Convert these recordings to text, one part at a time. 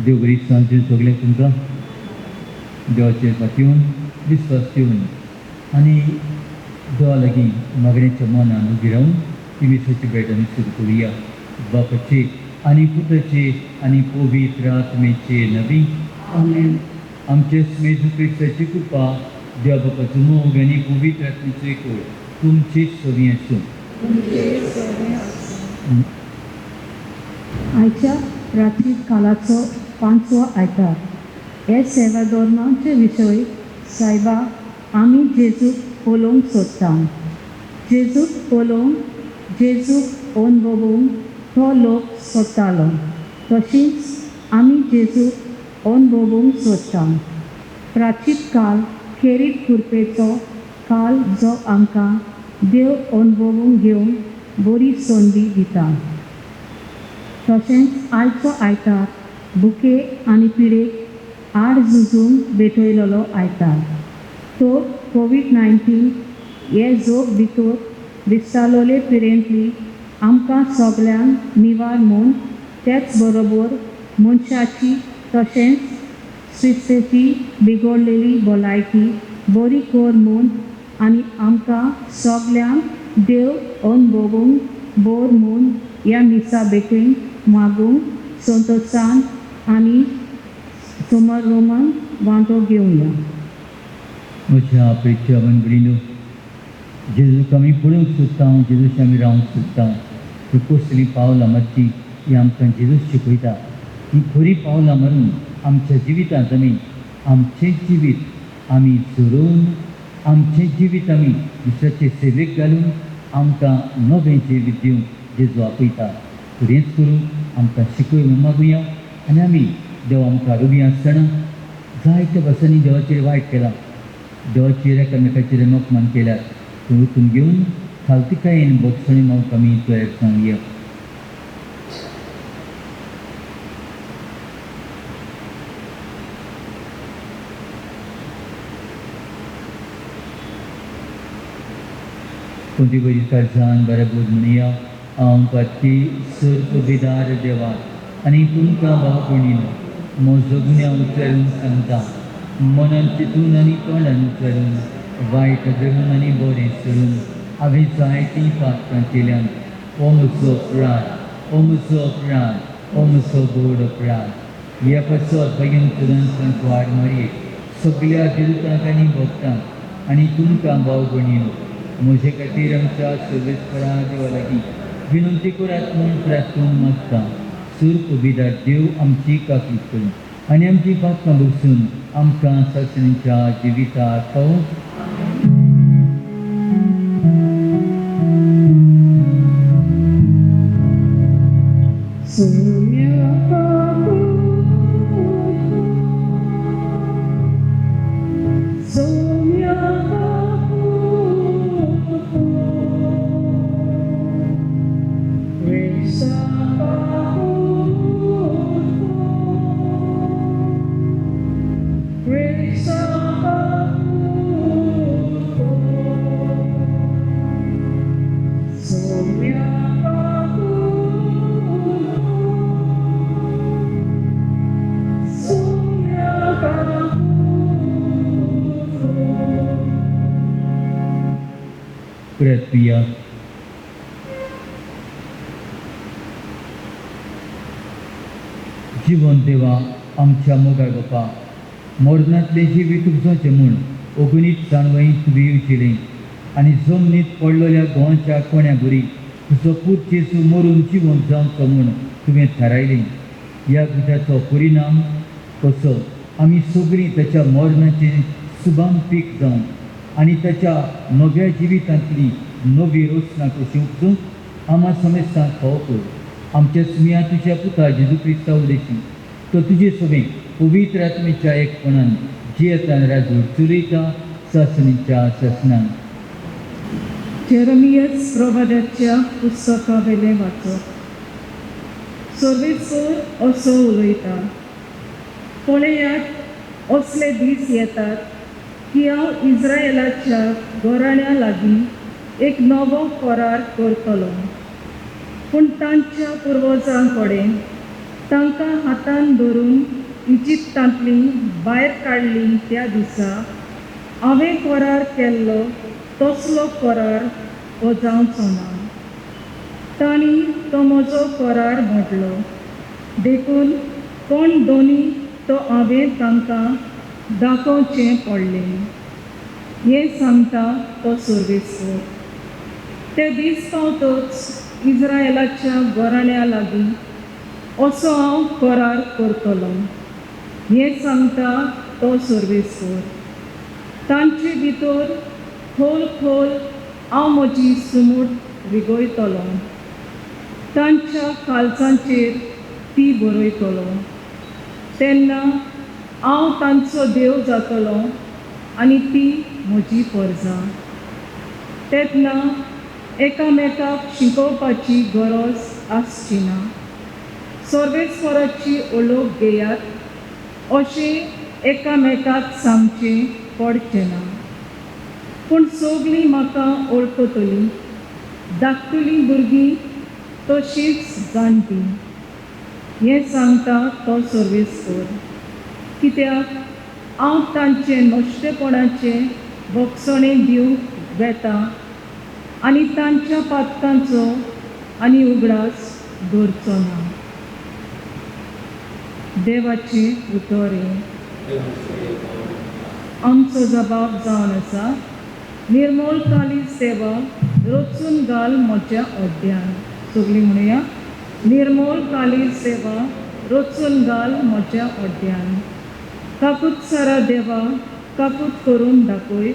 देव बरी सांजून सगळ्यांक तुमकां देवाचेर पातयेवन विस्वास ठेवून आनी देवा लागीं मागण्याच्या मनान उबी रावन ती मिसाची भेट आमी सुरू करुया. बापाचे आनी पुताचे आनी पवित्र आत्मेचे नवी आमेन. आमचे जेजू क्रिस्ताची कृपा देवा बापाचो मोग आनी पवित्र आत्मेचो एकूळ तुमचे सगळीं आसूं. आयच्या रात्री कालाचो 5वो आयतार. हे सेवा धोरणांचे विशय सायबा आमी जेजूक पळोवंक सोदता. जेजूक पळोवंक जेजूक अणभवूंक तो लोक सोदतालो. तशींच आमी जेजूक अणभवूंक सोदता. प्राचीन काल खेरीत कृपेचो काल जो आमकां देव अणभवूंक घेवंक बरी संदी दिता. तशेंच आयचो आयतार भुके आनी पिडेक आड झुजूंक भेटयलेलो आयतार. तो कोवीड-19 हे जोग भितर दिसतालोले पिडेंतली आमकां सगल्यांक निवार म्हूण तेच बरोबर मनशाची तशेंच स्विस्तेची बिगडलेली भलायकी बरी कर म्हूण आनी आमकां सगल्यांक देव अणभवूंक बोर म्हूण ह्या मिसा भेटेक मागूंक संतोशान आनी समारोमान वांटो घेवया. म्हज्या प्रिय मंडळीनो, जेजूक आमी पळोवंक सोदता, जेजूच आमी रावंक सोदता. हीं कसलीं पावलां मारची ही आमकां जेजूच शिकयता. हीं खरीं पावलां मारून आमच्या जिवितांत आमी आमचें जिवीत आमी जोडून आमचें जिवीत आमी दुसऱ्याचे सेवेक घालून आमकां नवें जिवीत दिवंक जेजू आपयता. फुडेंच करून आमकां शिकय म्हूण मागुया आनी आमी देव आमकां रुबी आसतना जायत्या भासांनी देवाचेर वायट केलां, देवाचेर एकामेकाचेर मोखमान केल्यात. तें उठून घेवन खालतिकायेन बक्षणी मागूंक आमी तयार सांगया. कोणती बरी काळजान बराबर म्हणया. हांव पाती सर्वविदार देवा आनी तुमकां भाव भयणीन म्हजो गुन्यांव उचलून सांगता. मनान चिंतून आनी तोंडान उचलून वायट धरून आनी बरें सोडून हांवें जायतीं पातकां केल्यान हो म्हजो अपराध, हो म्हजो अपराध, हो म्हजो गोड अपराध. ह्या पासत भयंकरांत वाड मारयेक सगळ्या दिवतांक आनी भक्तांक आनी तुमकां भाव भयणीन म्हजे खातीर आमच्या सर्वेस्परा देवा लागीं विनंती करात म्हूण प्रार्थना मागता. सुरपविदार देव आमची काकूट करून आनी आमची पातकां बसून आमकां सासणीच्या जिविताक पावोवंक प्रिया. जीवन देवा आमच्या मोगाळ बापा, मरणांतले जिवीत तुमचें म्हूण अगणीत जाणवय तुवें उजिलें आनी जमनीत पडलेल्या गोंयच्या कोण्या बरी तुजो पूत जेजू मरून जिवन जावचो म्हूण तुवें थारायलें. ह्या गुजाचो परिणाम कसो आमी सगळीं ताच्या मरणाचे शुभांतीक जावन आनी ताच्या नव्या जिवितांतली नवी रोशना कशी उपसूंक आमा समेस्तांक फावो कर. आमच्या सुमिया तुज्या पुता जेजू क्रिस्ता उदेशी तो तुजे सगळे पवित्र आत्मेच्या एकपणान जियेतान राजूर चलयता सासणीच्या शासनान. जेरमियस प्रवाद्याच्या पुस्तका वेले वाचप. सर्वेस्वर असो उलयता, पळयात असले दीस येतात की हांव इस्रायेलाच्या घराण्या लागीं एक नवो करार करतलो, पूण तांच्या पुर्वजां कडेन तांकां हातान धरून इजिप्तांतली भायर काडली त्या दिसा हांवें करार केल्लो तसलो करार हो जावचो ना. तांणी तो म्हजो करार मोडलो. देखून कोण दोनी तो हांवें तांकां दाखोवचें पडलें. हें सांगता तो सर्वेस्वर. ते दीस पावतच इस्रायेलाच्या घराण्या लागीं असो हांव करार करतलों. हें सांगता तो सर्वेस्वर. तांचे भितर खोल खोल हांव म्हजी सुमूट रिगोयतलों. तांच्या काळजांचेर ती बरयतलों. तेन्ना हांव तांचो देव जातलों आनी ती म्हजी परजां. तेन्ना एकामेकाक शिकोवपाची गरज आसची ना. सर्वेस्वराची ओळख घेयात अशें एकामेकाक सांगचें पडचें ना. पूण सगळीं म्हाका वळखतलीं, धाकटुलीं भुरगीं तशींच जाणटीं. हें सांगता तो सर्वेस्वर. कित्याक हांव तांचे नश्टपणाचें भक्षणें दिवंक वेतां आनी तांच्या पातकांचो आनी उगडास दवरचो ना. देवाचें उतोरें. आमचो जबाब जावन आसा, निर्मोल कालीज देवा रचून घाल म्हज्या ओड्ड्यान. सगळीं म्हणुया, निर्मोल कालीज देवा रचून घाल म्हज्या ओड्ड्यान. काकूत सारा देवा काकूत करून दाखय.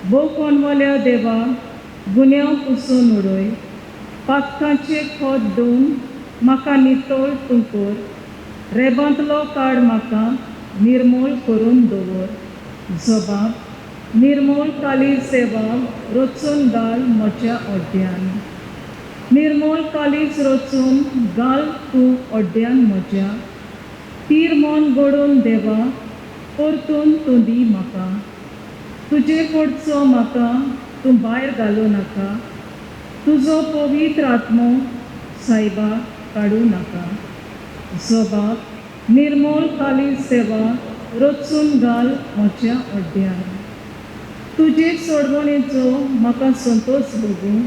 भोव कोणवल्या देवा गुन्यांव पुसून उडय. पातकांचे खोत धुवन म्हाका नितळ तूं कर. रेबांतलो काड म्हाका निर्मोल करून दवर. जबाब, निर्मोल कालीज देवा रचून घाल म्हज्या ओड्ड्यान. निर्मोल कालीज रचून घाल तूं ओड्ड्यान म्हज्या. तीर मन घडोवन देवा परतून तूं दी म्हाका. तुजे कडचो म्हाका तूं भायर घालूं नाका. तुजो पवित्र आत्मो सायबा काडूं नाका. जबाब, निर्मोल कालीज देवा रचून घाल म्हज्या ओड्ड्यान. तुजे सोडवणेचो म्हाका संतोश भोगूं.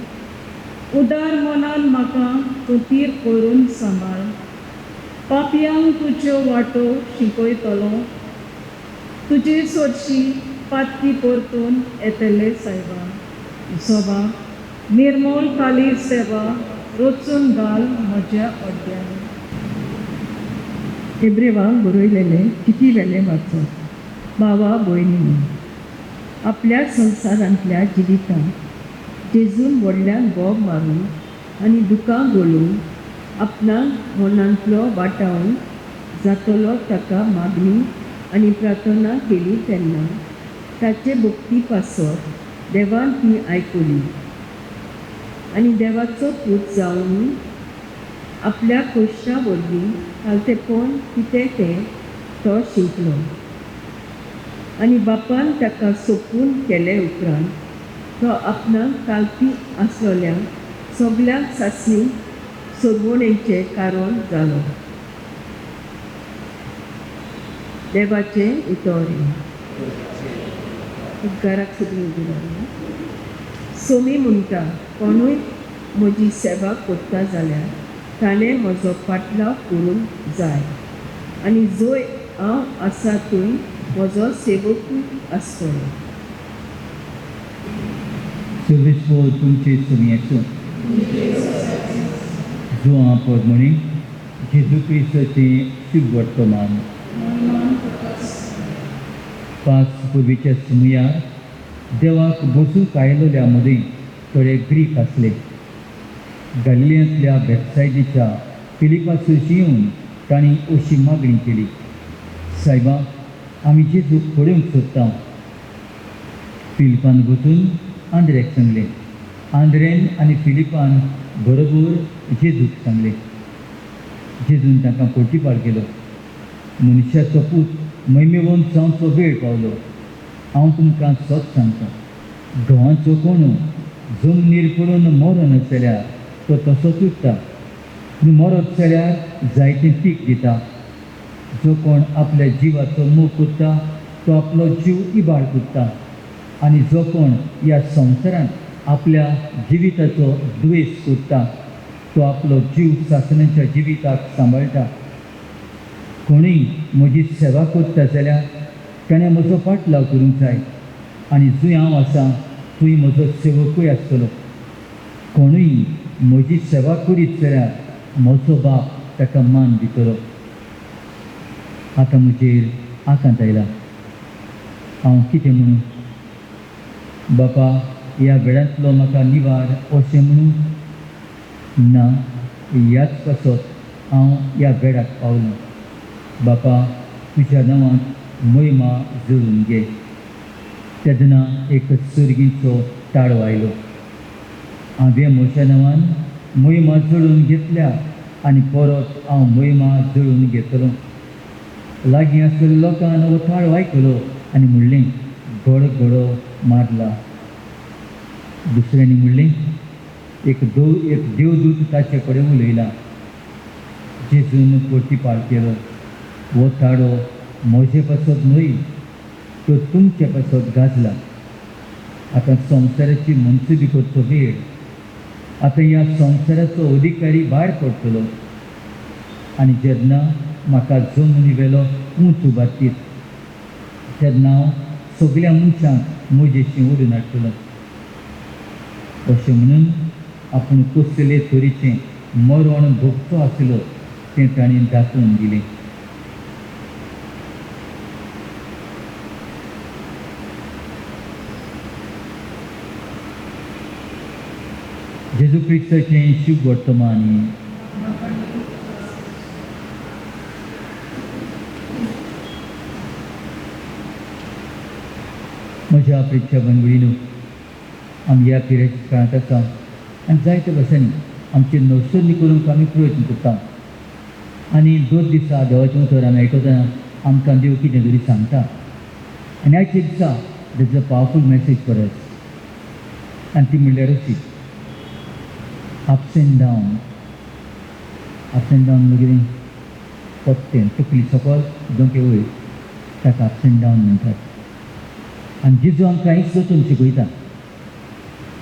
उदार मनान म्हाका तूं तीर करून सांबाळ. पापयांक तुज्यो वाटो शिकयतलो. तुजे सोडशी पातकी परतून येतले सायबा. जबाब, निर्मोल कालीज देवा रचून घाल म्हज्या ओड्ड्यान. हेब्रेवांक बरयलेले किती वेले वाचप. भावा भयणी, आपल्या संवसारांतल्या जिवितांत जेजून व्हडल्यान बोग मारून आनी दुकां घोलून आपणाक मनांतलो वाटावंक जातलो ताका मागणी आनी प्रार्थना केली तेन्ना ताचे भक्ती पासर देवान ती आयकली आनी देवाचो पूत जावन आपल्या कश्टा वरवीं कालतेपण कितें तें तो शिंकलो. आनी बापान ताका सोपून केले उपरांत तो आपणाक कालपी आसलोल्या सगळ्यांक सासणी सोडवणेचें कारण जालो. देवाचें उतोरें. घराक सगळीं उबी रावया. सोमी म्हणटा, कोणूय म्हजी सेवा करता जाल्यार ताणें म्हजो पाटलाव करूंक जाय आनी जंय हांव आसा थंय म्हजो सेवकूय आसतलो. सर्वेस्वर तुमचे सगळ्याचो जो परमणी जेजू क्रिस्ताचें शुभ वर्तमान. पांच पूर्वीच्या समयार देवाक बसूंक आयलोल्या मदीं थोडे ग्रीक आसले. गलियांतल्या बेतसायदीच्या फिलिपासूस येवन तांणी अशी मागणी केली, सायबा, आमी जेजूक पळोवंक सोदता. फिलिपान वचून आंद्रेक सांगलें. आंद्रेन आनी फिलिपान बरोबर जेजूक सांगलें. जेजून तांकां पोर्तिपाड केलो. मनशाचो पूत मैमेवंत जावचो वेळ पावलो. हांव तुमकां सत सांगता, घोवाचो कोणू जमनीर पडून मरो नासल्यार तो तसोच उरता. न्ही मरत जाल्यार जायतें पीक दिता. जो कोण आपल्या जिवाचो मोग करता तो आपलो जीव इबाड करता, आनी जो कोण ह्या संवसारांत आपल्या जिविताचो द्वेश करता तो आपलो जीव सासणाच्या जिविताक सांबाळटा. कोणूय म्हजी सेवा करता जाल्यार ताणें म्हजो पाटलाव करूंक जाय, आनी जंय हांव आसां थंय म्हजो सेवकूय आसतलो. कोणूय म्हजी सेवा करीत जाल्यार म्हजो बाप ताका मान दितलो. आतां म्हजेर आकांत आयला. हांव कितें म्हणूं? बापा, ह्या वेळांतलो म्हाका निवार अशें म्हणूं? ना, ह्याच पासत हांव ह्या वेळाक पावलों. बापा, तुज्या नांवांत महिमा जळून घे. तेदना एक सर्गीचो ताळो आयलो. हांवें म्हज्या नांवान महिमा जळून घेतल्या आनी परत हांव महिमा जळून घेतलों. लागीं आसलेल्या लोकान हो ताळो आयकलो आनी म्हणलें, गडगडो मारला. दुसऱ्यांनी म्हणलें, एक देवदूत ताचे कडेन उलयला. जेजून प्रतिपाळ केलो, हो ताळो म्हजे पासत न्हय, तो तुमचे पासत गाजला. आतां संवसाराची मनसुबी करचो वेळ. आतां ह्या संवसाराचो अधिकारी भायर पडटलो, आनी जेन्ना म्हाका जमनी वेलो उंच उबारतीत तेन्ना हांव सगळ्या मनशांक म्हजेशी ओडून हाडटलो. अशें म्हणून आपूण कसले तरेचें मरण भोगचो आसलो तें ताणें दाखोवन दिलें. जेजू क्रिस्ताचें शुभ वर्तमान. म्हज्या प्रिय भगिनीनो, आमी ह्या पिरायेच्या काळांत आसा आनी जायते भाशेन आमची नवसर्णी करूंक आमी प्रयत्न करता. आनी 2 दिसा देवाचें उतर आमी आयकतना आमकां देव कितें तरी सांगता. आनी आयच्या दिसा देज अ पावरफूल मॅसेज फॉर अस, आनी ती म्हणल्यार अशी: ups end down. Ups end down म्हणजे पत्तें तकली सकयल दोंके वयर, ताका अप्स एंड डावन म्हणटात. आनी जेजू आमकां हेंच वचून शिकयता.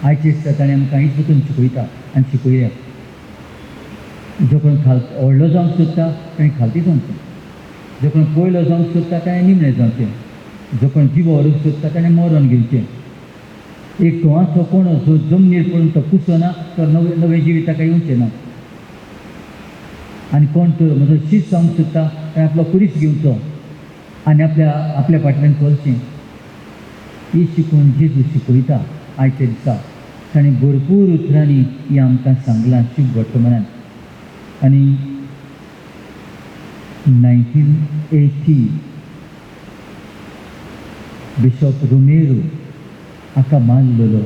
आयचे दिसा ताणें आमकां हेंच वचून शिकयता आनी शिकयल्या. जो कोण व्हडलो जावंक सोदता ताणें खालती जावचें. जो कोण पयलो जावंक सोदता ताणें निमणें जावचें. जो कोण जिवो व्हरूंक सोदता ताणें मरण घेवचें. एक घोवाचो कोण जो जमनीर पडून तो कुसना तो नवें जिवीत ताका येवचें ना. आनी कोण तर म्हजो शीश जावंक सोदता ताणें आपलो कुरीस घेवचो आनी आपल्या फाटल्यान चलचें. ही शिकून जेजू शिकयता. आयच्या दिसा ताणें भरपूर उतरांनी ही आमकां सांगलां शुभ वर्तमानांत. आनी 1980 बिशॉप रोमेरो हाका मारलेलो.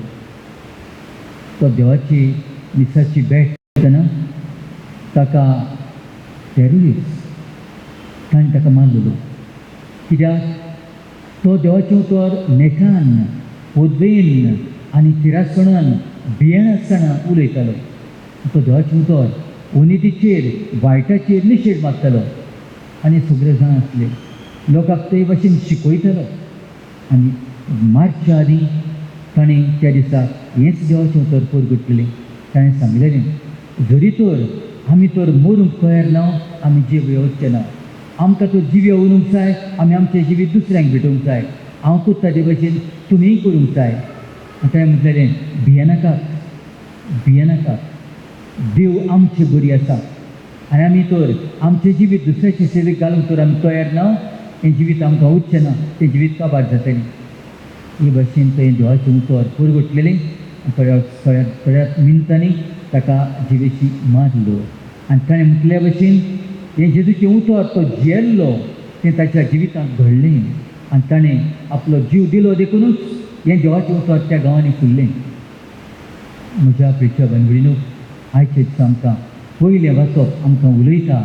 तो देवाची मिसाची भेट दितना ताका टॅररिस्ट ताणें ताका मारलेलो. कित्याक तो देवाचें उतर नेटान, पोदवेन आनी तिरासपणान भियेण आसतना उलयतालो. तो देवाचें उतर उनितीचेर वायटाचेर निशेध मारतालो आनी सगळे जाण आसले. लोकांक ते भाशेन शिकयतालो. आनी मार्च्या आदीं ताणें त्या दिसा हेंच देवाचें उतर परगट केलें. ताणें सांगलेलें, जरी तर आमी तर मरूंक तयार ना, आमी जीव येवचें ना. आमकां तर जिवे उरूंक जाय, आमी आमचें जिवीत दुसऱ्यांक भेटोवंक जाय. हांव करता ते भाशेन तुमीय करूंक जाय. ताणें म्हटलेलें, भियेनाकात. देव आमचे बरी आसा आनी आमी तर आमचें जिवीत दुसऱ्याचे सेवेक घालूंक तर आमी तयार ना. हें जिवीत आमकां उरचें ना, तें जिवीत काबार जातलें. हे भाशेन तें देवाचें उतर परगटलेलें. थोड्या मिनटांनी ताका जिवेशी मारलो. आनी ताणें म्हटल्या भाशेन हें जेजूचें उतर तो झेल्लो तें ताच्या जिवितांत घडलें. आनी ताणें आपलो जीव दिलो देखूनच हें देवाचें उतर त्या गांवांनी फुल्लें. म्हज्या प्रिय भगिनीनो, आयचे दिसा आमकां पयलें वाचप आमकां उलयता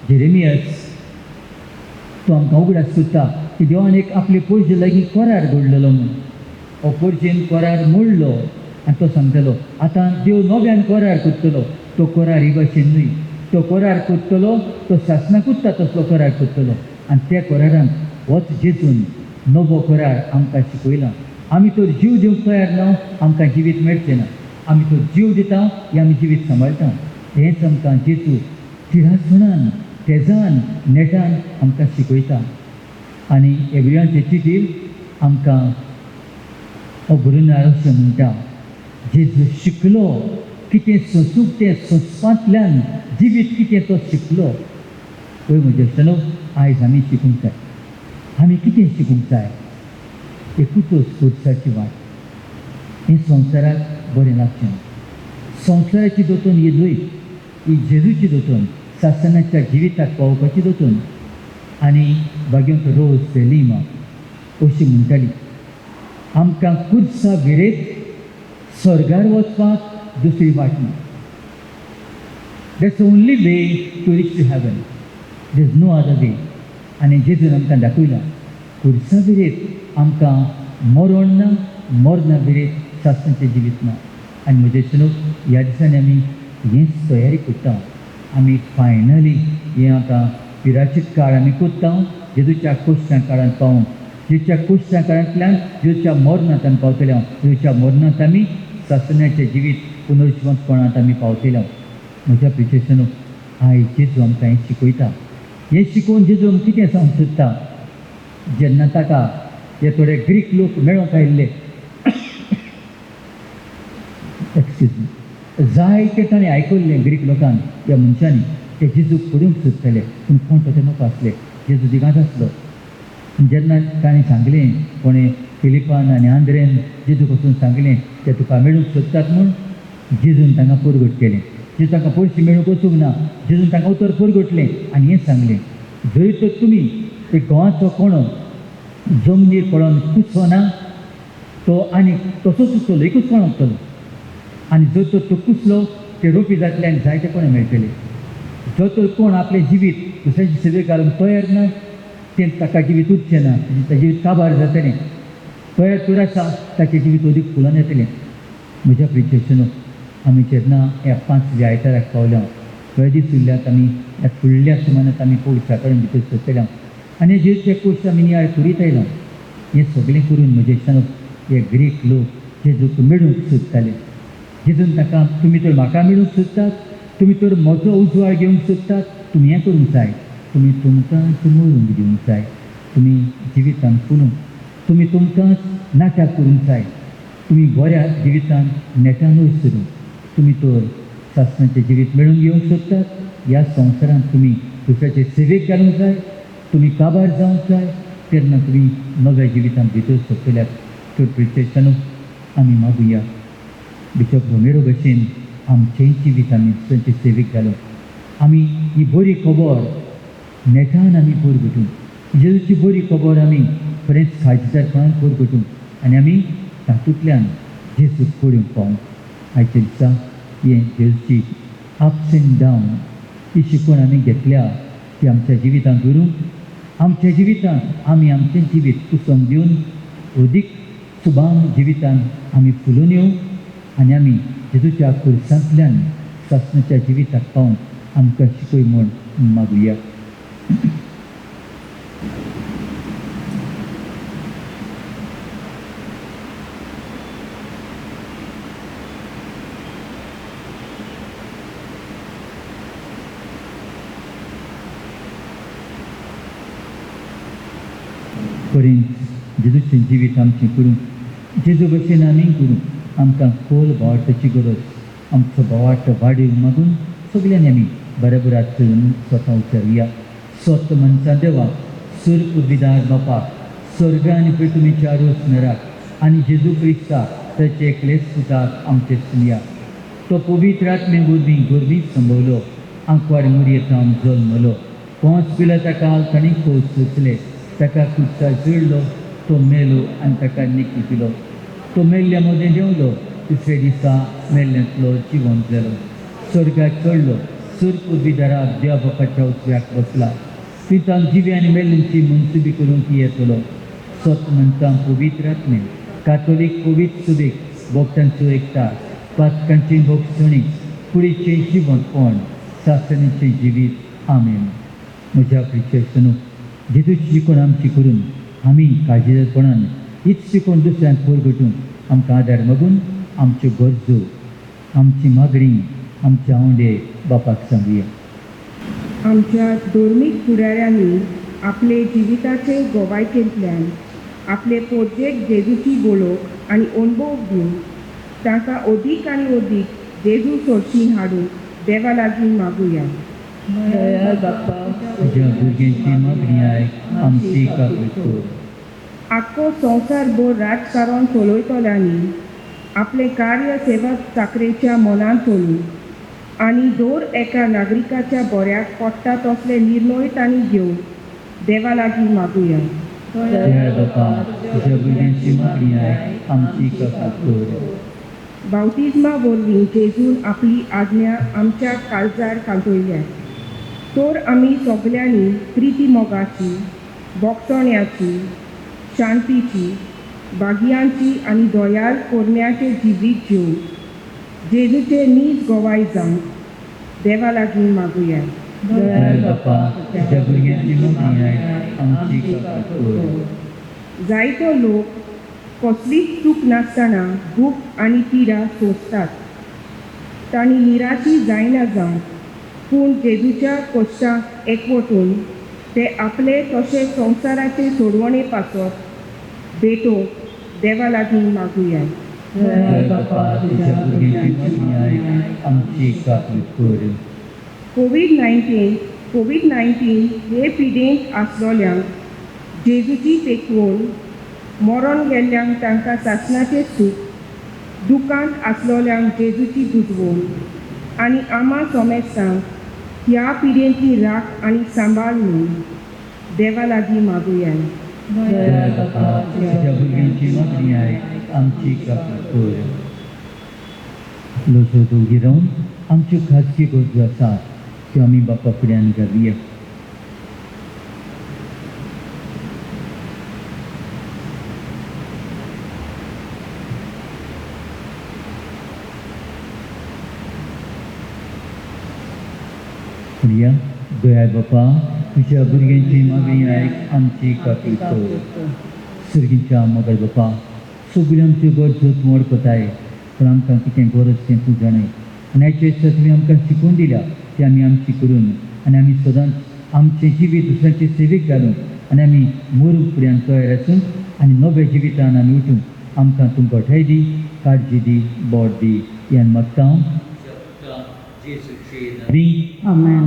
जेरेमियास. तो आमकां उगडास करता की देवान एक आपले परजे लागीं करार घडलेलो म्हूण. हो परजेन करार मोडलो आनी तो सांगतालो आतां देव नव्यान करार करतलो. तो करार ही भाशेन न्हय, तो करार करतलो तो शासनाकूच तसलो करार करतलो आनी त्या करारांक होच जेजून नवो करार आमकां शिकयला. आमी तर जीव दिवंक तयार ना आमकां जिवीत मेळचें ना. आमी तर जीव दिता हे आमी जिवीत सांबाळटा. हेंच आमकां जेजू तिरासुणान तेजान नेटान आमकां शिकयता. आनी एब्रियांचे चिठींत आमकां हो बरोवनार अशें म्हणटा, जेजू शिकलो कितें सोंसूंक तें सोंसपांतल्यान जिवीत कितें तो शिकलो. पळय म्हजे इश्टानो, आयज आमी शिकूंक जाय. आमी कितें शिकूंक जाय? एकूच खुर्साची वाट. हें संवसाराक बरें लागचें ना. संवसाराची दोतोन ही न्हय, ही जेजूची दोतोन, सासणाच्या जिविताक पावोवपाची दोतोन. आनी बागेंत रोज सेलीमा अशी म्हणटाली, आमकां खुर्सा विरेत स्वर्गार वचपाक दुसरी वाट ना. That's only way to reach to heaven. There is no other way. आनी जेजून आमकां दाखयलां, खुर्सा विरेत आमकां मरण ना, मरणा विरेत सासणाचें जिवीत ना. आनी म्हजे इश्टानो, ह्या दिसांनी आमी हेंच तयारी करता. आमी फायनली हें आतां पिराचीत काळ आमी कोत्ता जेजूच्या कोश्टां काळांत पावूंक. जेजूच्या कोश्टां काळांतल्यान जेजूच्या मरणांत आमी पावतले. जेजूच्या मरणांत आमी सासणाचें जिवीत पुनर्जिवंतपणांत आमी पावतले. म्हज्या प्रियेशनो, आयज जेजू आमकां हें शिकयता. हें शिकोवन जेजू आमकां कितें सांगूंक सोदता? जेन्ना ताका हे थोडे ग्रीक लोक मेळोंक आयिल्ले, एक्सक्यूज मी, जायते ताणें आयकल्लें ग्रीक लोकांक, त्या मनशांनी ते जेजूक पडूंक सोदताले पूण कोण ताचे नोको आसले. जेजू दिगांत आसलो. जेन्ना ताणें सांगलें, कोणें फिलिपान आनी आंद्रेन जेजूक वचून सांगलें ते तुका मेळूंक सोदतात म्हूण, जेजून तांकां परगट केलें. जेजू तांकां पयशे मेळूंक वचूंक ना. जेजून तांकां उतर परगटलें आनी हें सांगलें, जरी तर तुमी एक गोवाचो कोणो जमनीर पडोन कुसो ना, तो आनी तसोच उरतलो, एकूच कोण उरतलो. आनी जर तर तो कुसलो ते रोपी जातले आनी जायते कोणे मेळटले. जो तर कोण आपलें जिवीत दुसऱ्याची सेवेक घालूंक तयार ना, तें ताका जिवीत उरचें ना, ताचें जिवीत काबार जातलें. तयार तर आसा, ताचें जिवीत अदीक फुलोवन येतलें. म्हज्या प्रियेशनो, आमी जेन्ना ह्या 5 आयताराक पावल्या, थोडे दीस उरल्यात आमी ह्या फुडल्या सुमानांत आमी पयशा कडेन भितर सरतल्या आनी जेजूचे कोश्ट आमी नियाळ करीत आयला. हें सगळें करून म्हजे इश्टानो, हे ग्रीक लोक जेजूक मेळूंक सोदताले. जेजून ताका, तुमी तर म्हाका मेळूंक सोदतात, तुमी तर म्हजो उजवाड घेवंक सोदतात, तुमी हें करूंक जाय, तुमी तुमकांच मरूंक दिवंक जाय, तुमी जिवितांत पुणूंक, तुमी तुमकांच नाट्याक करूंक जाय, तुमी बऱ्या जिवितान नेटान वच करूंक. तुमी तर सासणाचें जिवीत मेळून घेवंक सोदतात, ह्या संवसारांत तुमी दुसऱ्याचे सेवेक घालूंक जाय, तुमी काबार जावंक जाय, तेन्ना तुमी नव्या जिवितांत भितर सरतल्यात. तर प्रियेशनो, आमी मागुया, बिशप रोमेरो भशेन आमचेंय जिवीत आमी दुसऱ्याचे सेवेक घालूंक. आमी ही बरी खबर नेटान आमी परगटूंक, जेजूची बरी खबर आमी खरेंच खाजदारपणान परगटूंक आनी आमी तातूंतल्यान जेजूक पळोवंक पावूंक. आयच्या दिसा हें जेजूची अप्स एंड डावन ही शिकवण आमी घेतल्या ती आमच्या जिवितांत उरूंक, आमच्या जिवितांत आमी आमचें जिवीत कुसोवन दिवन अदीक सुबान जिवितान आमी फुलोवन येवंक आनी आमी जेजूच्या खुर्सांतल्यान सासणाच्या जिविताक पावूंक आमकां शिकय म्हूण मागुया. पर्यंत जेजूचें जिवीत आमचें करूंक, जेजू भशेन आमी करूंक आमकां खोल भावार्थाची गरज. आमचो भावार्थ वाडीव मागून सगळ्यांनी आमी बराबरात चलून स्वता विचारुया. स्वत मनसा देवा, स्वर्ग उद्भिदार बापा, स्वर्ग आनी पृथ्वीच्या रोस नराक आनी जेजू क्रिस्ताक ताचे एकलेच पुताक आमचे सुनिया. तो पवित्र आत्मे गोरबी संभवलो, आंकवार मुरयेतान जल्मलो, पोंच पिलाता काल ताणें खोस सोंसले, ताका कुत्ता जुळलो, तो मेलो आनी ताका निखी पिलो. तो मेल्ल्या मदें देंवलो, तिसरे दिसा मेल्ल्यांतलो जिवंत जालो. स्वर्गाक चडलो, स्वर्ग उद्भिदाराक देवा बापाच्या उजव्याक बसला. पितान जिवे आनी मेल्ल्यांची मनसुबी करूंक येतलो. स्वत म्हणटा पवित्र आत्मे, कातोलीक पवित्र सुबेक, भोगतांचो एकता, पातकांची भोगसणी, कुडीचें जिवंतपण, सासणेचें जिवीत आमेन. म्हज्या प्रिचेसनो जेजूची शिकवण आमची करून आमी काळजीदारपणान हीच शिकवण दुसऱ्यांक परगटून आमकां आदार मागून आमच्यो गरजो आमची मागणी आमच्या आवडे बापाक सांगुया. आमच्या धर्मीक फुडाऱ्यांनी आपले जिविताचे गोवायकेंतल्यान आपले पोरजेक जेजूची बोळोक आनी अणभव दिवन तांकां अदीक आनी अदीक जेजू सोडशीं हाडून देवा लागीं मागुया. दयाळ बाप्पा तुज्या भुरग्यांची मागणी आयक आमची काकूट कर. आख्खो संवसारभर राजकारण चलयतल्यांनी आपले कार्य सेवा चाकरेच्या मनान चलून आनी दर एका नागरिकाच्या बऱ्याक पडटा तसले निर्णय तांणी घेवन देवा लागीं मागुया. दयाळ बापा तुज्या भुरग्यांची मागणी आयक आमची काकूट कर. बावतिजमा वरवीं जेजून आपली आज्ञा आमच्या काळजार कांतयल्या तर आमी सगल्यांनी प्रिती मोगाची, बोगसोण्याची, शांतीची, बागयांची आनी दोयाल कोरण्याचें जिवीत जिवन जेजूचे नीज गोवाय जावन देवा लागीं मागुया. दयाळ बापा तुज्या भुरग्यांची मागणी आयक आमची काकूट कर. जायतो लोक कसलीच चूक नासतना दूख आनी पिडा सोंसतात. तांणी निराशी जायना जावन पूण जेजूच्या कश्टांक एकवटून ते आपले तशे संवसाराचे सोडवणे पासत भेटो देवा लागीं मागुया. दयाळ बापा तुज्या भुरग्यांची मागणी आयक आमची काकूट कर. कोविड-19 हे पिडेंत आसलोल्यांक जेजूची तेंकवण, मरण गेल्ल्यांक तांकां सासणाचें सूख, दुकांत आसलोल्यांक जेजूची बुजवण आनी आमा सोमेस्तांक ह्या पिडेंतली राख आनी सांबाळ म्हणून देवा लागीं मागुया. दयाळ बापा तुज्या भुरग्यांची मागणी आयक आमची काकूट कर. लोचो दोगी रावन आमच्यो खाजगी गरजो आसात त्यो आमी बापा फुड्यान घालुया. प्रिया दयाळ बापा तुज्या भुरग्यांची मागणी आयक आमची काकूट कर. सर्गीच्या मोगाळ बापा सगल्यो आमच्यो गरजो तूं वळखताय पूण आमकां कितें गरज तें तूं जाणय आनी आयचे दिसा तुवें आमकां शिकवण दिल्या ती आमी आमची करून आनी आमी सदांच आमचें जिवीत दुसऱ्यांचे सेवेक घालून आनी आमी मरूंक फुड्यान तयार आसून आनी नव्या जिवितान आमी उठून आमकां तूं घोटाय दी, काळजी दी, बोट दी ह्यान मागता हांव. आमेन.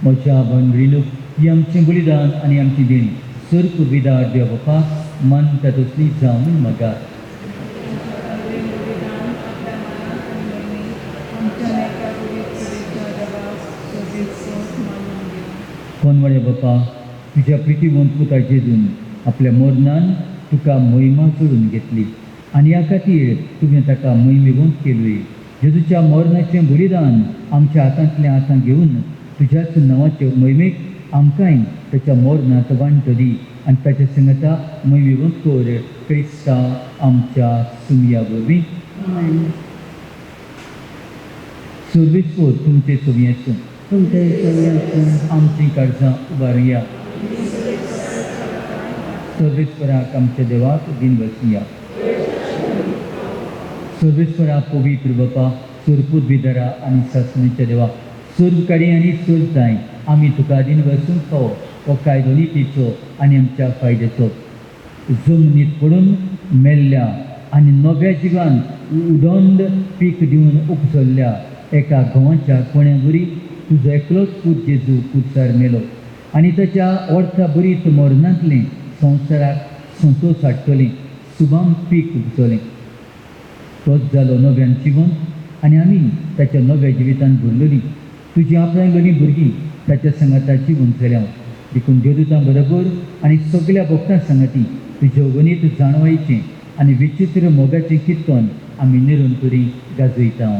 म्हज्या बंदरीलो ही आमचें बलिदान आनी आमची देणी सर पुर्विदार देव बापा मन तसली जावन मागात. कोनवड्या बापा तुज्या प्रितीवंत पुता जेजून आपल्या मरणान तुका महिमा सोडून घेतली आनी ह्या खातीर तुवें ताका मैमेवंत केलोय. जेजूच्या मरणाचें बलिदान आमच्या हातांतल्या हातांत घेवन तुज्याच नांवाचे मैमेक आमकांय ताच्या मरणांत वांटो दी आनी ताच्या संगता मैमेवंत कर क्रिस्ता आमच्या सुमया वरवीं. सर्वेस्वर तुमचे सोबी आसूं. आमची काळजां उबारया. सर्वेस्वराक आमच्या देवाक दिन वचया. सर्वेस्वरा पवित्र बापा सुरपूत भितरा आनी सासणेच्या देवा सर्व काडी आनी सर्व जाय आमी तुका दिन वचूंक फावो हो कायदो नितीचो आनी आमच्या फायद्याचो. जमनीत पडून मेल्ल्या आनी नव्या जिवांत उदंड पीक दिवन उपसल्ल्या एका घोवाच्या कोण्यावरी तुजो एकलोच पूत जेजू कुडसार मेलो आनी ताच्या वर्था बरीत मरणांतलें संवसाराक संतोश हाडटलें सुबाम पीक उपसलें. तोच जालो नव्यान जिवंत आनी आमी ताच्या नव्या जिवितान भरलेलीं तुजी आपणायलोलीं भुरगीं ताच्या संगाता जिवंत जाल्या. देखून देवदूतां बरोबर आनी सगळ्या भक्तां सांगाती तुजें अगणीत जाणवायेचें आनी विचित्र मोगाचें किर्तन आमी निरंतरी गाजयता.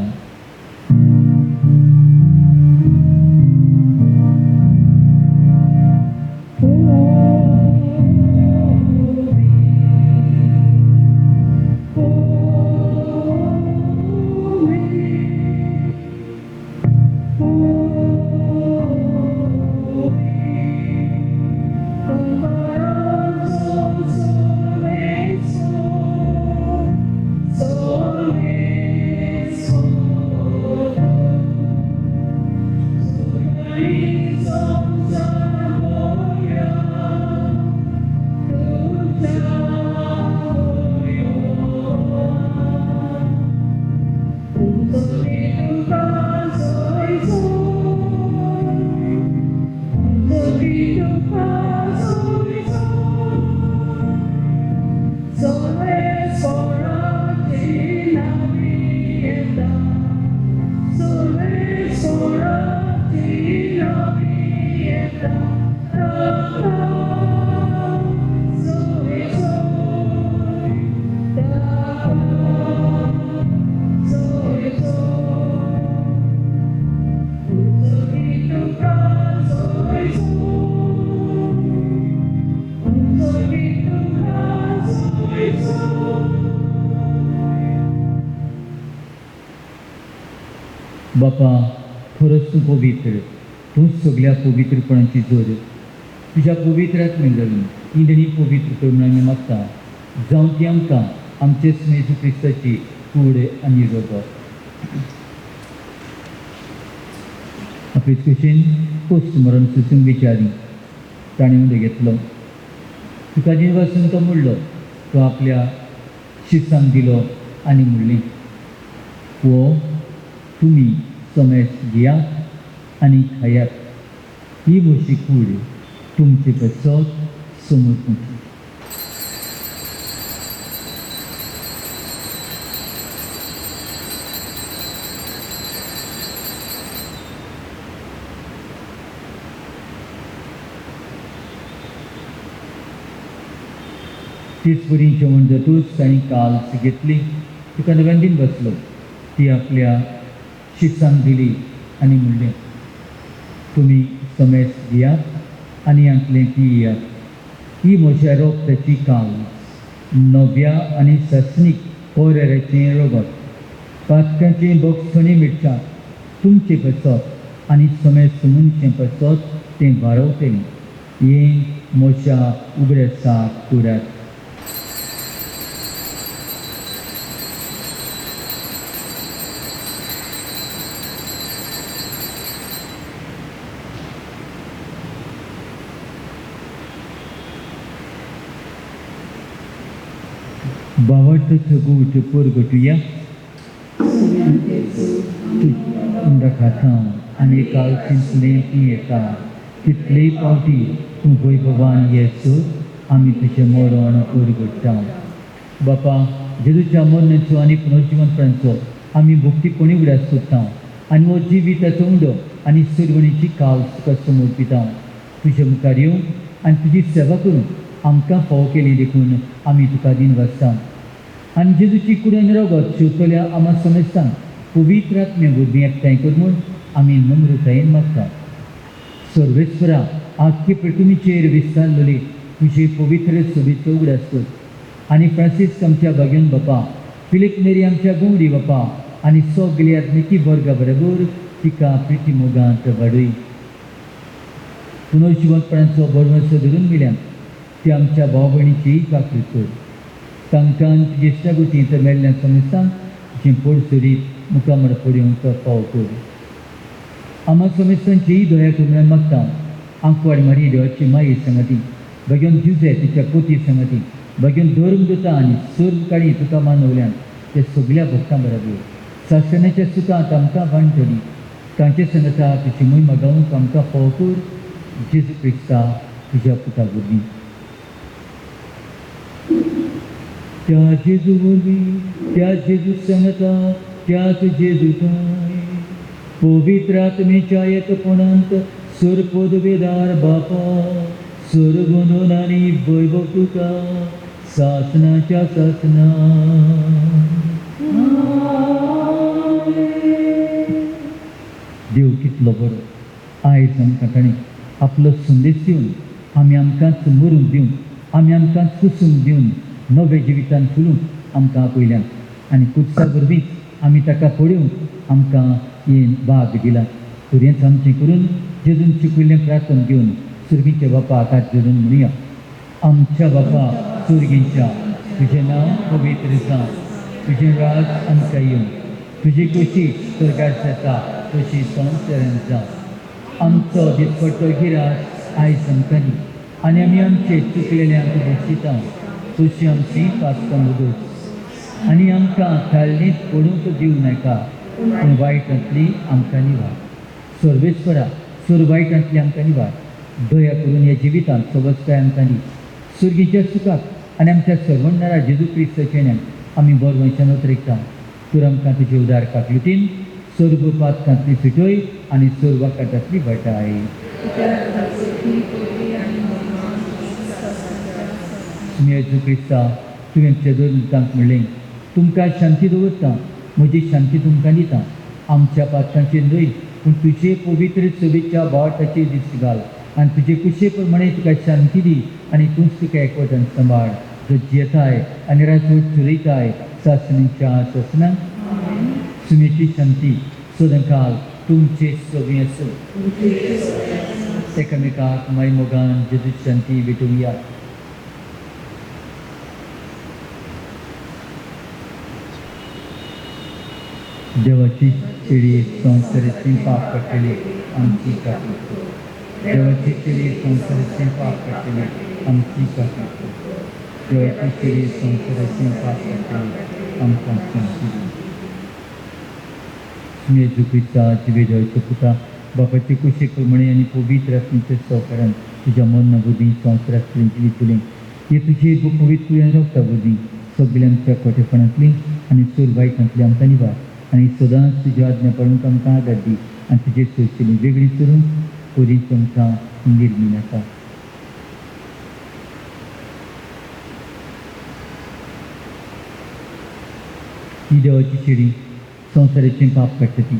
बापा खरोच तूं पवित्र, तूं सगळ्या पवित्रपणाची जोर. तुज्या पवित्र आत्म्याक लागून इंदणी पवित्र करून आमी मागता. जावं ती आमकां आमचे स्नेह क्रिस्ताची कूड आनी रोग. आपलेच कुशीन पोस्ट मरण सुसूंक विचारी ताणें उदे घेतलो. तुका दिन वाचून तो म्हणलो, तो आपल्या शिसांक दिलो आनी म्हणलें, वो तुमी समेस घेयात आनी खायात. ही म्हशी कूड तुमचे पसत समोर तुमची. तीच बरी जेवण जातूच ताणीं काल्स घेतली. तुका नव्यान दिन बसलो. ती आपल्या शिसांक दिली आनी म्हणलें, तुमी समेस घेयात आनी हातलें पियात. ही म्हज्या रोगताची काल्स, नव्या आनी ससनीक कोरेऱ्याचें रगत. पातकाचें बक्षणी मिरच्या तुमचे पसत आनी समेस मनशें पसत तें वारवतलें. हें म्हज्या उगड्यासाक कुरात. बावटचो गोठ परगटुया. तुंदा खाता आनी काल चिंतलें पियेता. कितलेय पावटी तूं वैभवान येसो आमी तुजें मरण परगट्टा. बापा, जेजूच्या मरणाचो आनी पुनर्जिवंतपणाचो आमी भक्तीपणी उगडास करता आनी हो जिविताचो उंडो आनी सर्वणीची काल तुका समर्पिता. तुजे मुखार येवन आनी तुजी सेवा करून आमकां फावो केली देखून आमी तुका दिन वाचता. आनी जेजूची कुडीन रगत शिवतल्या आम्हा समेस्तांक पवित्र आत्मे वरवीं एकठांय कर म्हूण आमी नम्रतायेन मागता. सर्वेस्परा आख्खे पृथ्वीचेर विस्तारलेली तुजे पवित्र सोबीचो उगडास कर. आनी फ्रांसीस आमच्या भाग्यन बापा, फिलीप नेरी आमच्या गवडी बापा आनी सगळे आत्मिकी वर्गा बरोबर तिका प्रिती मोगांत वाडय. पुनर्जिवंतपणाचो बरवंसो धरून मिल्यान ती आमच्या भाव भयणीची काकूट कर. तांकां तुजे इश्टागतींत मेळ्ळ्या समेस्तांक तुजें पडसरीत मुखामळ पड्योंक फाव कर. आम्हा समेस्तांची दया करून मागता. आंकवाड मारी देवाची माये संगती, भगवान जुजे तिच्या पोती संगती, भगवान धर्मदूता आनी सर्व काळी तुका मानवल्यान ते सगळ्या भक्तां बरोबर सासणाच्या सुखांत आमकां बांदतली. तांचे संगता तुजी महिमा गावूंक आमकां फाव कर. जेजू क्रिस्ता तुज्या पुता वरवीं. त्या जेजू वरवीं, त्या जेजू संगता, त्याच जेजूकाय पवित्र आत्मेच्या एकपणांत सर्व पदवेदार बापा, सर्व गुण आनी वैभव तुका सासणाच्या सासना. देव कितलो बरो. आयज आमकां ताणें आपलो संदेश दिवन आमी आमकांच मरूंक दिवन आमी आमकांच कुसूंक दिवन नवे जिवितान फुलूंक आमकां आपयल्यान आनी कुत्सा वरवींच आमी ताका पळोवंक आमकां हे भाग दिला. तर हेंच आमचें करून जेजून शिकयल्लें प्रार्थना घेवन सुर्गीच्या बापाक हात जोडून म्हणुया. आमच्या बापा सुर्गीच्या, तुजें नांव पवित्र जावं, तुजें राज आमकां येवं, तुजी कशी स्वर्गार जाता तशी संवसारांत जावं. आमचो दिसपट्टो गिरास आयज आमकां दी आनी आमी आमचे चुकलेल्यांक बक्षिता तशी आमची पातकां मुदत आनी आमकां थाळणीत पडूंक दिवं नाका, पूण वायटांतली आमकां निवार. सर्वेस्परा सर्व वायटांतली आमकां निवार. दया करून ह्या जिवितांत सबस्ताय आमकां दी. सुर्गीच्या सुखाक आनी आमच्या सर्वण्णारा जेजू क्रिस्ताच्या नांवान आमी बरो वंशान उतरयता. तर आमकां तुजे उदार काकलुतीन सर्व पातकांतली सुटय आनी सर्व वाकाटांतली वाटाय. जेजू क्रिस्ता तुवें तुज्या दोतांक म्हणलें, तुमकां शांती दवरता, म्हजी शांती तुमकां दिता. आमच्या पातकांचेर न्हय पूण तुजे पवित्र सोबीच्या बावटाचेर दिश्ट घाल आनी तुजे कुशे प्रमाणे तुका शांती दी आनी तूंच तुका एकवटान सांबाळ. जो जियेताय आनी राजवट चलयताय सासणीच्या सासणां. सुमेची शांती सदांकाल तुमचे सोबी आसूं. एकामेकाक माय मोगान जेजू शांती भेटोवया. देवाची शेळी संवसाराची पाप काडटली आमची काकूट. देवाची शेळी संवसाराची पाप काडटली आमची काकूट. देवाची शेळी संवसाराची पाप काडटली आमकां शांती दी. जेजू क्रिस्ता जिवे देवाच्या पुता बापाचे कुशे प्रमाणे आनी पवित्र आत्म्याच्या सहकारान तुज्या मरणा वरवीं संवसारांतली जिवीत उलय. हे तुजे पवित्र रगता वरवीं सगळ्या आमच्या खोटेपणांतली आनी चड वायटांतली आमकां निवार आनी सदांच तुज्या आज्ञा पाळूंक आमकां आदार दी आनी तुजे सोयशेली वेगळी करून परीच आमकां निर्मी नाका. ही देवाची शेळी संवसाराचें पाप काडटा ती.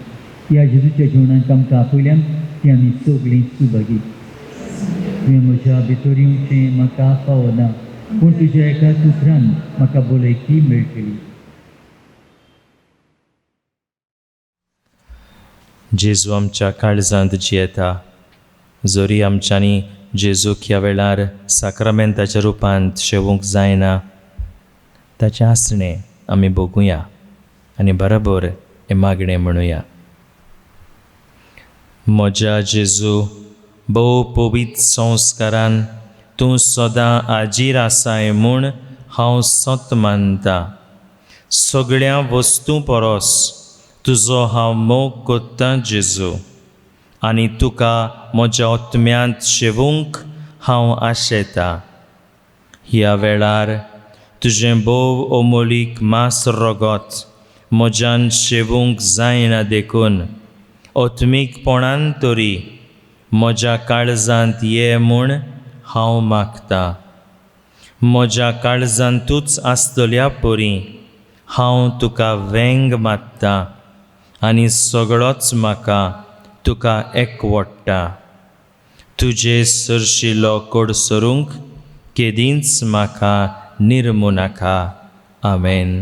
ह्या जेजूच्या जिवनाक आमकां आपयल्यान ती आमी सगळीं सुभागी. तुवें म्हज्या भितर येवचें म्हाका फावना, पूण तुज्या एकाच उतरान म्हाका भलायकी मेळटली. जेजू आमच्या काळजांत जियेता. जोरी आमच्यांनी जेजूक ह्या वेळार साक्रामेंताच्या रुपांत शेवूंक जायना, ताचें आसणें आमी भोगुया आनी बरोबर हें मागणें म्हणुया. म्हज्या जेजू, भोव पवित्र संस्कारान तूं सदां आजीर आसाय म्हूण हांव सत मानता. सगळ्या वस्तू परस तुजो हांव मोग कोत्तां जेजू, आनी तुका म्हज्या आत्म्यांत शेवूंक हांव आशेतां. ह्या वेळार तुजें भोव अमोलीक मास रगत म्हज्यान शेवूंक जायना देखून आत्मीकपणान तरी म्हज्या काळजांत ये म्हूण हांव मागतां. म्हज्या काळजांतूच आसतल्या परी हांव तुका वेंग मात्तां आनी सगळोच म्हाका तुका एकवडटा. तुजे सरशिलो कोडसरूंक केदींच म्हाका निर्मू नाका. आमेन.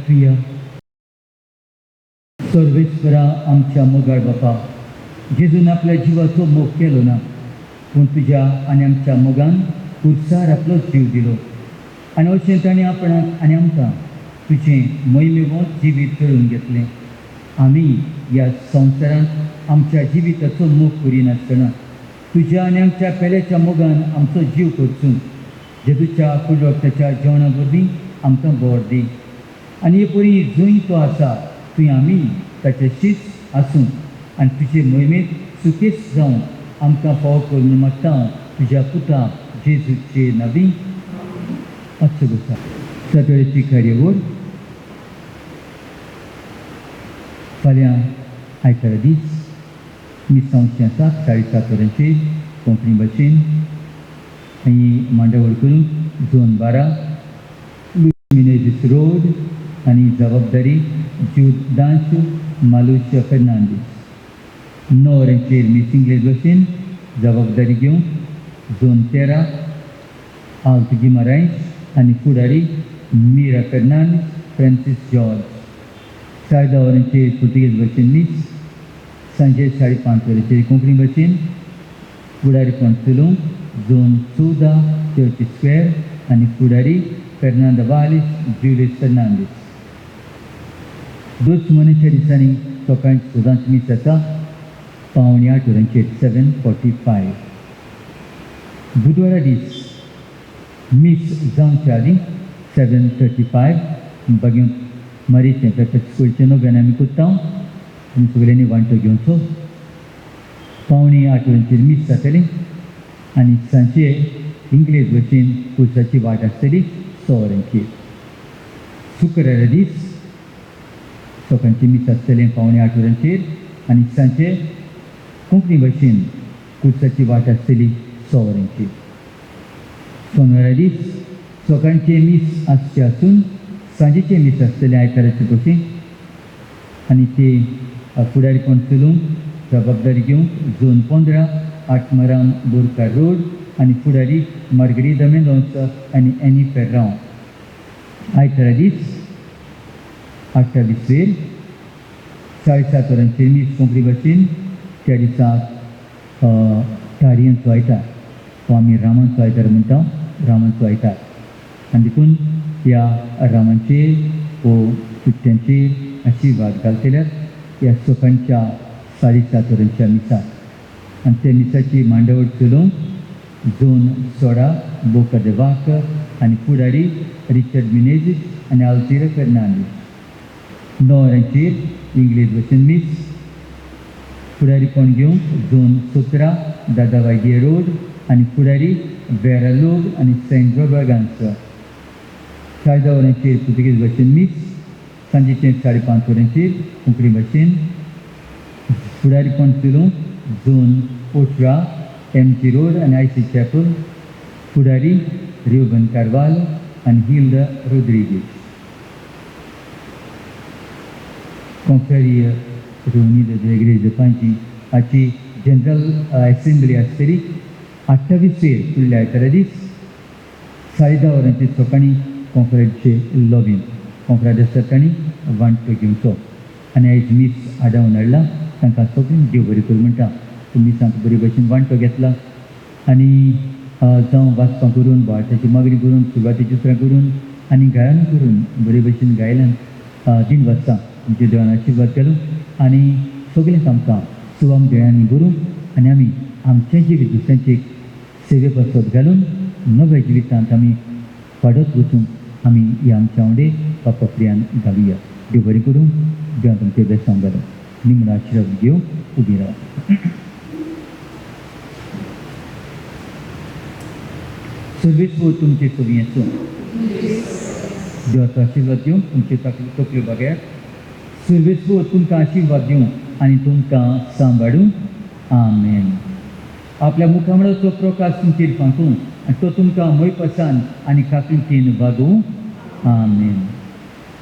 प्रिय सर्वेस्परा आमच्या मोगाळ बापा, जेजून आपल्या जिवाचो मोग केलो ना, पूण तुज्या आनी आमच्या मोगान खुर्सार आपलोच जीव दिलो. आनी अशें ताणें आपणाक आनी आमकां तुजें मोहिमेवंत जिवीत करून घेतलें. आमी ह्या संवसारांत आमच्या जिविताचो मोग करिनासतना तुज्या आनी आमच्या पेल्याच्या मोगान आमचो जीव करचून जेजूच्या कुडवक्ताच्या जेवणा वरवीं आमकां बोर दी. आनी हे परी जंय तो आसा थंय आमी ताच्याशीच आसूं आनी तुजे मोहिमेंत सुकेस जावन आमकां फावो करून मागता तुज्या पुता जेजूचे नांवी. आजचो बसा सतळेची कार्यावळ फाल्यां आयतारा दीस मिसांवचे 7:30 वरांचेर कोंकणी भाशेन आनी मांडावळ करून 2:12 मिनेजीस रोड आनी जबाबदारी जुदांश मालुश फेर्नांदीस. 9 वरांचेर मिस इंग्लीश भाशेन जबाबदारी घेवन 2:13 आल्त गिमारायन्स आनी फुडारी मिरा फेर्नांदीस फ्रांसीस जॉर्ज. 10:30 वरांचेर पुर्तुगेज भाशेन मिस. सांजे 5:30 वरांचेर कोंकणी भाशेन फुडारीपण चलोवंक 14 चर्च स्क्वेअर आनी फुडारी फेर्नांदो वालीस ज्युलियस फेर्नांदीस. दोच मनशाच्या दिसांनी सकाळची सदांच मीस आसा 7:45 वरांचेर 7:45. बुधवारा दीस मीस जावच्या आदी 7:35 बागेन मारीचें तर स्कूलचें नव्यान आमी कोत्ता. आमी सगळ्यांनी वांटो घेवचो. 7:45 वरांचेर मीस जातली आनी सांजचे इंग्लीश भाशेन कुर्साची वाट आसतली 6 वरांचेर. शुक्रारा दीस सकाळची मीस आसतलें 7:45 वरांचेर आनी सांजचे कोंकणी भाशेन कुर्साची वाट आसतली 6 वरांचेर. सोनवारा दीस सकाळचे मीस आसचे आसून सांजेचे मीस आसतले आयताराचे भशेन आनी ते फुडारीपण चलोवंक जबाबदारी घेवंक झोन 15 आटमाराम बोरकार रोड आनी फुडारी मार्गरीदा मेंदोन्सा आनी एनी फेर्रांव. आयतारा दीस 28 वेर 7:30 वरांचेर मीस कोंकणी भाशेन त्या दिसाक तारयांचो आयतार तो आमी रामांचो आयतार म्हणटा, रामांचो आयतार. आनी देखून ह्या रामांचेर वो सुट्यांचेर आशिर्वाद घालतल्यार ह्या सकाळच्या 7:30 वरांच्या मिसाक. आनी त्या मिसाची मांडावळ चलोवंक झोन 16 बोका दे वाक आनी फुडारी रिचर्ड मिनेझीस आनी आल्तीरा फेर्नांडीस. 9 वरांचेर इंग्लीश भाशेन मीस फुडारीपण घेवंक झोन 17 दादा वायगे रोड आनी फुडारी वेरा लोग आनी सेंट जोबागांस. 10 वरांचेर पुर्तुगेज भाशेन मीस सांजेचे 5:30 वरांचेर कोंकणी भाशेन फुडारीपण चलोवंक झोन 18 एमजी रोड आनी आयसी चॅपल फुडारी रिओबन कार्वाल आनी Hilda रोड्रिगीज. Conferia reunida da Igreja Panti haci General Assembly आसतली 28 वेर फुडल्या आयतारा दीस 10:30 वरांचेर सकाळीं कॉन्फरन्सचे लॉबीन कॉन्फरन्स आसतानी वांटो घेवचो. आनी आयज मीस आडावन हाडला तांकां सगळ्यांक देव बरें करूं म्हणटा. तुमी तांकां बरे भशेन वांटो घेतला आनी जावं वाचपां करून भारताची मागणी करून सुरवातेची उतरां करून आनी गायन करून बरे भशेन गायल्यान दिन वाचता तुमचे देवान आशिर्वाद घालूं आनी सगळ्यांक आमकां सुवाम देळांनी भरून आनी आमी आमचें जिवीत दुसऱ्यांचे सेवे पसत घालून नव्या जिवितांत आमी वाडत वचूंक आमी ह्या आमच्या वांगडे पापप्रियान घालुया. देव बरें करून देवान तुमचे बेसांव घालूं. निमणो आशिर्वाद घेवंक उबी रावा. सर्वेस्व तुमचे सगळ्यांचो देवाचो आशिर्वाद दिवं तुमचे तकल्यो बघ्यार. सर्वेस्व तुमकां आशिर्वाद दिवं आनी तुमकां सांबाळूं. आमेन. आपल्या मुखामळाचो प्रकाश तुमचेर फांकूं आनी तो तुमकां मोयपसान आनी काकुलकेन वागोवं. आमेन.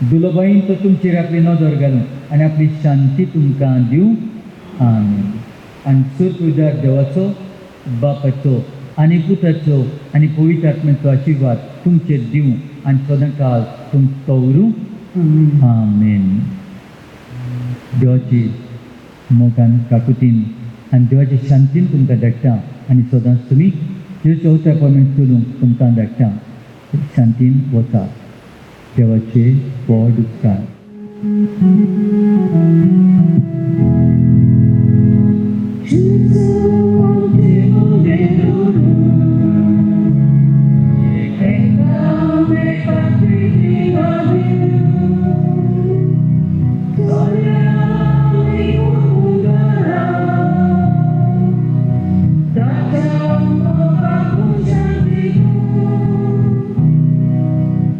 दुलोबाईन तो तुमचेर आपली नजर घालूं आनी आपली शांती तुमकां दिवं. आमेन. आनी सर्वपिदार देवाचो बापाचो आनी पुताचो आनी पवित्र आत्म्याचो आशिर्वाद तुमचेर दिवं आनी सदांकाळ तुमकां उरूं. आमेन. देवाची मोगान काकुतीन आनी देवाच्या शांतीन तुमकां धाडटा आनी सदांच तुमी देवाच्या उतराप्रमाणे चलूंक तुमकां धाडटा. शांतीन वचा. देवाचे व्हड उपकार.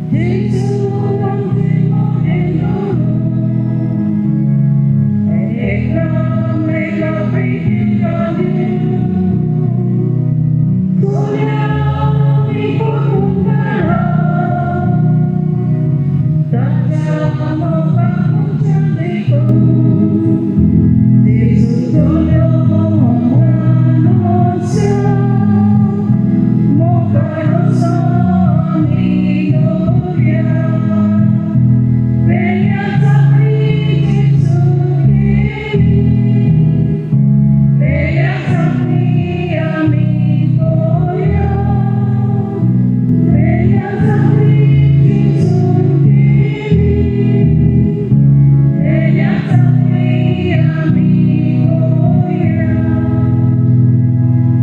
Jesus.